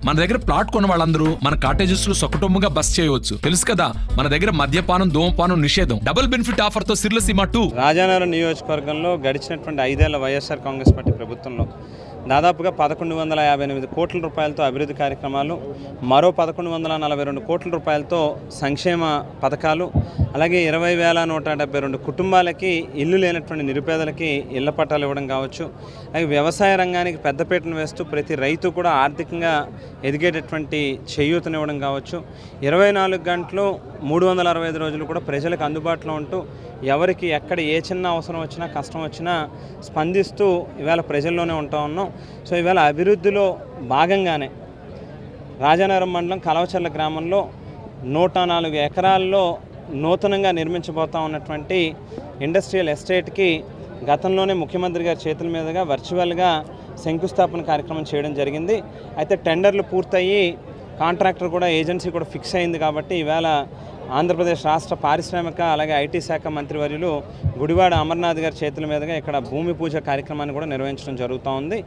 మన దగ్గర ప్లాట్ కొన్న వాళ్ళందరూ మన కాటేజెస్ లో సొకటొమ్ముగా బస్ చేయవచ్చు. తెలుసు కదా, మన దగ్గర మద్యపానం ధూమపానం నిషేధం. డబుల్ బెనిఫిట్ ఆఫర్ తో సిర్లసీమ 2. రాజానగరం నియోజకవర్గంలో గడిచినటువంటి 5 ఏళ్ల వైఎస్ఆర్ కాంగ్రెస్ పార్టీ ప్రభుత్వంలో దాదాపుగా 1158 కోట్ల రూపాయలతో అభివృద్ధి కార్యక్రమాలు, మరో 1142 కోట్ల రూపాయలతో సంక్షేమ పథకాలు, అలాగే 20,172 కుటుంబాలకి ఇల్లు లేనటువంటి నిరుపేదలకి ఇళ్ల పట్టాలు ఇవ్వడం కావచ్చు. అలాగే వ్యవసాయ రంగానికి పెద్దపీటను వేస్తూ ప్రతి రైతు కూడా ఆర్థికంగా ఎదిగేటటువంటి చేయూతనివ్వడం కావచ్చు. 24 గంటలు 365 రోజులు కూడా ప్రజలకు అందుబాటులో ఉంటూ ఎవరికి ఎక్కడ ఏ చిన్న అవసరం వచ్చినా కష్టం వచ్చినా స్పందిస్తూ ఇవాళ ప్రజల్లోనే ఉంటా ఉన్నాం. సో ఇవాళ అభివృద్ధిలో భాగంగానే రాజానగరం మండలం కలవచర్ల గ్రామంలో 104 ఎకరాల్లో నూతనంగా నిర్మించబోతా ఉన్నటువంటి ఇండస్ట్రియల్ ఎస్టేట్కి గతంలోనే ముఖ్యమంత్రి గారి చేతుల మీదుగా వర్చువల్గా శంకుస్థాపన కార్యక్రమం చేయడం జరిగింది. అయితే టెండర్లు పూర్తయ్యి కాంట్రాక్టర్ కూడా ఏజెన్సీ కూడా ఫిక్స్ అయింది. కాబట్టి ఈవేళ ఆంధ్రప్రదేశ్ రాష్ట్ర పారిశ్రామిక అలాగే ఐటీ శాఖ మంత్రివర్యులు గుడివాడ అమర్నాథ్ గారి చేతుల మీదుగా ఇక్కడ భూమి పూజ కార్యక్రమాన్ని కూడా నిర్వహించడం జరుగుతూ ఉంది.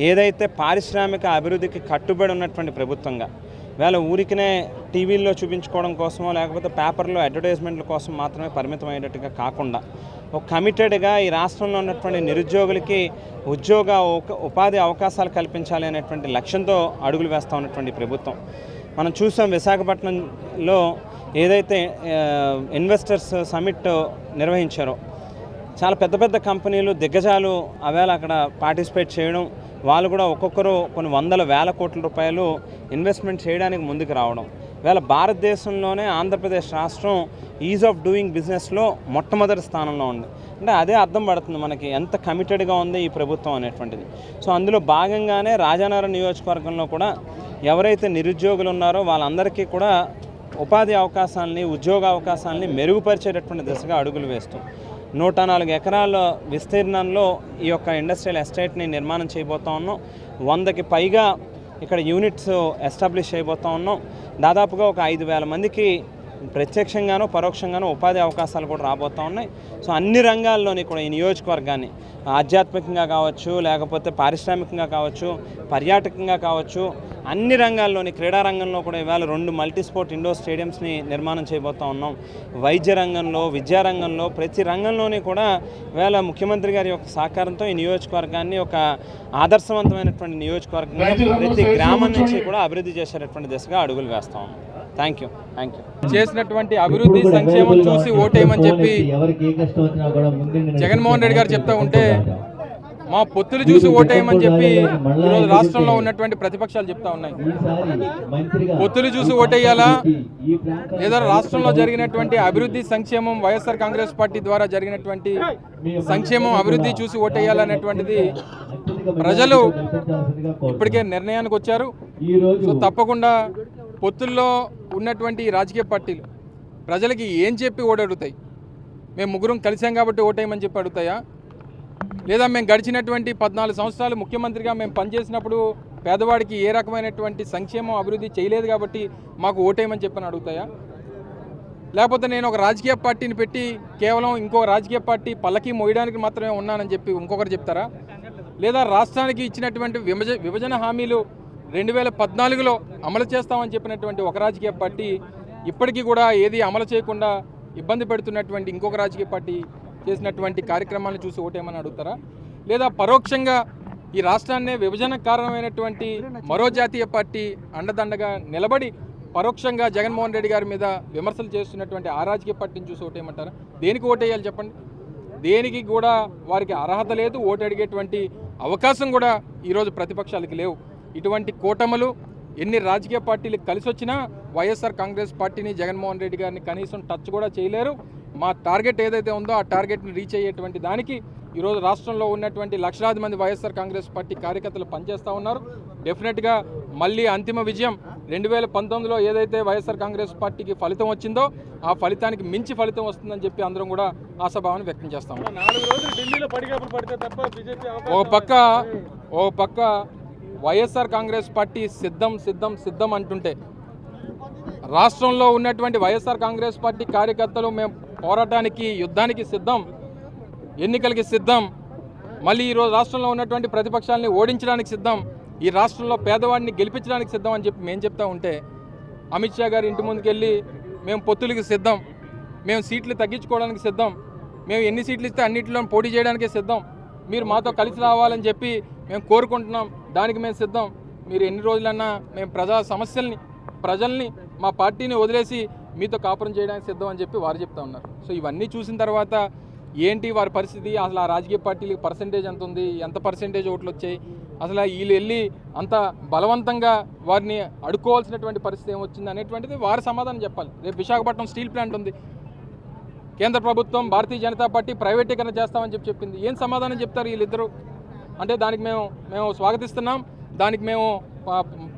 ఏదైతే పారిశ్రామిక అభివృద్ధికి కట్టుబడి ఉన్నటువంటి ప్రభుత్వంగా వేళ ఊరికినే టీవీల్లో చూపించుకోవడం కోసమో లేకపోతే పేపర్లో అడ్వర్టైజ్మెంట్ల కోసం మాత్రమే పరిమితం అయ్యేటట్టుగా కాకుండా ఒక కమిటెడ్గా ఈ రాష్ట్రంలో ఉన్నటువంటి నిరుద్యోగులకి ఉపాధి అవకాశాలు కల్పించాలి అనేటువంటి లక్ష్యంతో అడుగులు వేస్తూ ఉన్నటువంటి ప్రభుత్వం. మనం చూసాం విశాఖపట్నంలో ఏదైతే ఇన్వెస్టర్స్ సమిట్ నిర్వహించారో చాలా పెద్ద పెద్ద కంపెనీలు దిగ్గజాలు అవేళ అక్కడ పార్టిసిపేట్ చేయడం, వాళ్ళు కూడా ఒక్కొక్కరు కొన్ని వందల వేల కోట్ల రూపాయలు ఇన్వెస్ట్మెంట్ చేయడానికి ముందుకు రావడం. ఇవాళ భారతదేశంలోనే ఆంధ్రప్రదేశ్ రాష్ట్రం ఈజ్ ఆఫ్ డూయింగ్ బిజినెస్లో మొట్టమొదటి స్థానంలో ఉంది. అంటే అదే అర్థం పడుతుంది మనకి ఎంత కమిటెడ్గా ఉంది ఈ ప్రభుత్వం అనేటువంటిది. సో అందులో భాగంగానే రాజానగరం నియోజకవర్గంలో కూడా ఎవరైతే నిరుద్యోగులు ఉన్నారో వాళ్ళందరికీ కూడా ఉపాధి అవకాశాలని ఉద్యోగ అవకాశాలని మెరుగుపరిచేటటువంటి దిశగా అడుగులు వేస్తూ 104 ఎకరాల విస్తీర్ణంలో ఈ యొక్క ఇండస్ట్రియల్ ఎస్టేట్ని నిర్మాణం చేయబోతా ఉన్నాం. 100కి పైగా ఇక్కడ యూనిట్స్ ఎస్టాబ్లిష్ చేయబోతా ఉన్నాం. దాదాపుగా ఒక 5,000 మందికి ప్రత్యక్షంగానో పరోక్షంగానో ఉపాధి అవకాశాలు కూడా రాబోతూ ఉన్నాయి. సో అన్ని రంగాల్లోని కూడా ఈ నియోజకవర్గాన్ని ఆధ్యాత్మికంగా కావచ్చు, లేకపోతే పారిశ్రామికంగా కావచ్చు, పర్యాటకంగా కావచ్చు, అన్ని రంగాల్లోని క్రీడా రంగంలో కూడా ఇవాళ 2 మల్టీ స్పోర్ట్ ఇండోర్ స్టేడియంస్ని నిర్మాణం చేయబోతూ ఉన్నాం. వైద్య రంగంలో, విద్యారంగంలో, ప్రతి రంగంలోని కూడా ఇవాళ ముఖ్యమంత్రి గారి యొక్క సహకారంతో ఈ నియోజకవర్గాన్ని ఒక ఆదర్శవంతమైనటువంటి నియోజకవర్గంగా ప్రతి గ్రామం నుంచి కూడా అభివృద్ధి చేసేటటువంటి దిశగా అడుగులు వేస్తా ఉన్నాం. Thank you. చేసినటువంటి అభివృద్ధి సంక్షేమం చూసి ఓటేయమని చెప్పి జగన్మోహన్ రెడ్డి గారు చెప్తా ఉంటే మా పొత్తులు చూసి ఓటేయమని చెప్పి ఈరోజు రాష్ట్రంలో ఉన్నటువంటి ప్రతిపక్షాలు చెప్తా ఉన్నాయి. పొత్తులు చూసి ఓటేయాలా లేదా రాష్ట్రంలో జరిగినటువంటి అభివృద్ధి సంక్షేమం వైఎస్ఆర్ కాంగ్రెస్ పార్టీ ద్వారా జరిగినటువంటి సంక్షేమం అభివృద్ధి చూసి ఓటేయాలనేటువంటిది ప్రజలు ఇప్పటికే నిర్ణయానికి వచ్చారు. సో తప్పకుండా పొత్తుల్లో ఉన్నటువంటి రాజకీయ పార్టీలు ప్రజలకి ఏం చెప్పి ఓటడుగుతాయి? మేము ముగ్గురం కలిసాం కాబట్టి ఓటేయమని చెప్పి అడుగుతాయా? లేదా మేము గడిచినటువంటి 14 సంవత్సరాలు ముఖ్యమంత్రిగా మేము పనిచేసినప్పుడు పేదవాడికి ఏ రకమైనటువంటి సంక్షేమం అభివృద్ధి చేయలేదు కాబట్టి మాకు ఓటేయమని చెప్పని అడుగుతాయా? లేకపోతే నేను ఒక రాజకీయ పార్టీని పెట్టి కేవలం ఇంకో రాజకీయ పార్టీ పల్లకి మోయడానికి మాత్రమే ఉన్నానని చెప్పి ఇంకొకరు చెప్తారా? లేదా రాష్ట్రానికి ఇచ్చినటువంటి విభజన హామీలు 2014లో అమలు చేస్తామని చెప్పినటువంటి ఒక రాజకీయ పార్టీ ఇప్పటికీ కూడా ఏది అమలు చేయకుండా ఇబ్బంది పెడుతున్నటువంటి ఇంకొక రాజకీయ పార్టీ చేసినటువంటి కార్యక్రమాలను చూసి ఓటేమని అడుగుతారా? లేదా పరోక్షంగా ఈ రాష్ట్రాన్నే విభజనకు కారణమైనటువంటి మరో జాతీయ పార్టీ అండదండగా నిలబడి పరోక్షంగా జగన్మోహన్ రెడ్డి గారి మీద విమర్శలు చేస్తున్నటువంటి ఆ రాజకీయ పార్టీని చూసి ఓటేయమంటారా? దేనికి ఓటేయాలి చెప్పండి? దేనికి కూడా వారికి అర్హత లేదు, ఓటు అడిగేటువంటి అవకాశం కూడా ఈరోజు ప్రతిపక్షాలకి లేవు. ఇటువంటి కూటములు ఎన్ని రాజకీయ పార్టీలకు కలిసి వచ్చినా వైఎస్ఆర్ కాంగ్రెస్ పార్టీని జగన్మోహన్ రెడ్డి గారిని కనీసం టచ్ కూడా చేయలేరు. మా టార్గెట్ ఏదైతే ఉందో ఆ టార్గెట్ని రీచ్ అయ్యేటువంటి దానికి ఈరోజు రాష్ట్రంలో ఉన్నటువంటి లక్షలాది మంది వైఎస్ఆర్ కాంగ్రెస్ పార్టీ కార్యకర్తలు పనిచేస్తూ ఉన్నారు. డెఫినెట్గా మళ్ళీ అంతిమ విజయం 2019లో ఏదైతే వైఎస్ఆర్ కాంగ్రెస్ పార్టీకి ఫలితం వచ్చిందో ఆ ఫలితానికి మించి ఫలితం వస్తుందని చెప్పి అందరం కూడా ఆశాభావాన్ని వ్యక్తం చేస్తాము. ఓ పక్క వైఎస్ఆర్ కాంగ్రెస్ పార్టీ సిద్ధం అంటుంటే రాష్ట్రంలో ఉన్నటువంటి వైఎస్ఆర్ కాంగ్రెస్ పార్టీ కార్యకర్తలు మేము పోరాటానికి, యుద్ధానికి సిద్ధం, ఎన్నికలకి సిద్ధం, మళ్ళీ ఈరోజు రాష్ట్రంలో ఉన్నటువంటి ప్రతిపక్షాలని ఓడించడానికి సిద్ధం. ఈ రాష్ట్రంలో పేదవాడిని గెలిపించడానికి సిద్ధం అని చెప్పి మేము చెప్తా ఉంటే అమిత్ షా గారి ఇంటి ముందుకు వెళ్ళి మేము పొత్తులకి సిద్ధం, మేము సీట్లు తగ్గించుకోవడానికి సిద్ధం, మేము ఎన్ని సీట్లు ఇస్తే అన్నింటిలో పోటీ చేయడానికే సిద్ధం, మీరు మాతో కలిసి రావాలని చెప్పి మేము కోరుకుంటున్నాం, దానికి మేము సిద్ధం, మీరు ఎన్ని రోజులన్నా మేము ప్రజా సమస్యల్ని ప్రజల్ని మా పార్టీని వదిలేసి మీతో కాపురం చేయడానికి సిద్ధం అని చెప్పి వారు చెప్తా ఉన్నారు. సో ఇవన్నీ చూసిన తర్వాత ఏంటి వారి పరిస్థితి, అసలు ఆ రాజకీయ పార్టీలకు పర్సంటేజ్ ఎంత ఉంది, ఎంత పర్సంటేజ్ ఓట్లు వచ్చాయి, అసలు వీళ్ళు వెళ్ళి అంత బలవంతంగా వారిని అడుక్కోవాల్సినటువంటి పరిస్థితి ఏమొచ్చింది అనేటువంటిది వారి సమాధానం చెప్పాలి. రేపు విశాఖపట్నం స్టీల్ ప్లాంట్ ఉంది, కేంద్ర ప్రభుత్వం భారతీయ జనతా పార్టీ ప్రైవేటీకరణ చేస్తామని చెప్పింది. ఏం సమాధానం చెప్తారు వీళ్ళిద్దరూ? అంటే దానికి మేము స్వాగతిస్తున్నాం, దానికి మేము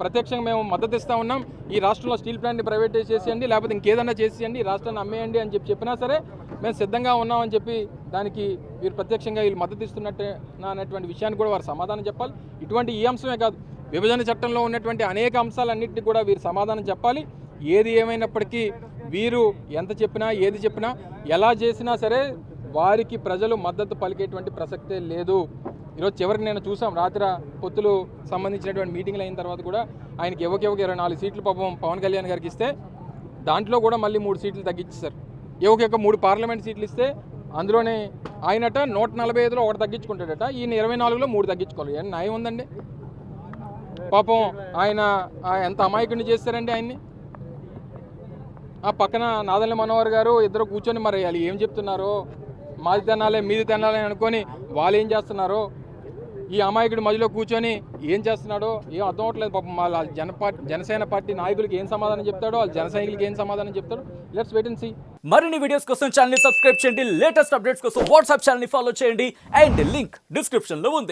ప్రత్యక్షంగా మేము మద్దతు ఇస్తూ ఉన్నాం. ఈ రాష్ట్రంలో స్టీల్ ప్లాంట్ని ప్రైవేటైజ్ చేసేయండి, లేకపోతే ఇంకేదన్నా చేసేయండి, ఈ రాష్ట్రాన్ని అమ్మేయండి అని చెప్పినా సరే మేము సిద్ధంగా ఉన్నామని చెప్పి దానికి వీరు ప్రత్యక్షంగా వీళ్ళు మద్దతు ఇస్తున్నట్టే అనేటువంటి విషయాన్ని కూడా వారు సమాధానం చెప్పాలి. ఇటువంటి ఈ అంశమే కాదు, విభజన చట్టంలో ఉన్నటువంటి అనేక అంశాలన్నింటినీ కూడా వీరు సమాధానం చెప్పాలి. ఏది ఏమైనప్పటికీ వీరు ఎంత చెప్పినా ఏది చెప్పినా ఎలా చేసినా సరే వారికి ప్రజలు మద్దతు పలికేటువంటి ప్రసక్తే లేదు. ఈరోజు చివరికి నేను చూసాం, రాత్రి పొత్తులు సంబంధించినటువంటి మీటింగ్లు అయిన తర్వాత కూడా ఆయనకి ఎవరికి 24 సీట్లు పాపం పవన్ కళ్యాణ్ గారికి ఇస్తే దాంట్లో కూడా మళ్ళీ 3 సీట్లు తగ్గించారు. ఎవరికి 3 పార్లమెంట్ సీట్లు ఇస్తే అందులోనే ఆయనట 145లో ఒకటి తగ్గించుకుంటాడట, ఈయన 24లో 3 తగ్గించుకోవాలి. ఏం న్యాయం ఉందండి? పాపం ఆయన ఎంత అమాయకుడిని చేస్తారండి ఆయన్ని. ఆ పక్కన నాదెళ్ల మనోహర్ గారు ఇద్దరు కూర్చొని మరి వాళ్ళు ఏం చెప్తున్నారో, మాది తినాలే మీది తినాలి అనుకొని వాళ్ళు ఏం చేస్తున్నారో, ఈ అమాయకుడి మధ్యలో కూర్చొని ఏం చేస్తున్నాడో ఏం అర్థం అవట్లేదు. పాపం వాళ్ళ జనసేన పార్టీ నాయకులకి ఏం సమాధానం చెప్తాడో, వాళ్ళ జన సైనికులకి ఏం సమాధానం చెప్తాడో లెట్స్ వెయిట్ అండ్ సీ. మరిన్ని వీడియోస్ కోసం ఛానల్ ని సబ్స్క్రైబ్ చేయండి, లేటెస్ట్ అప్డేట్స్ కోసం వాట్సాప్ ఛానల్ ని ఫాలో చేయండి అండ్ లింక్ డిస్క్రిప్షన్ లో ఉంది.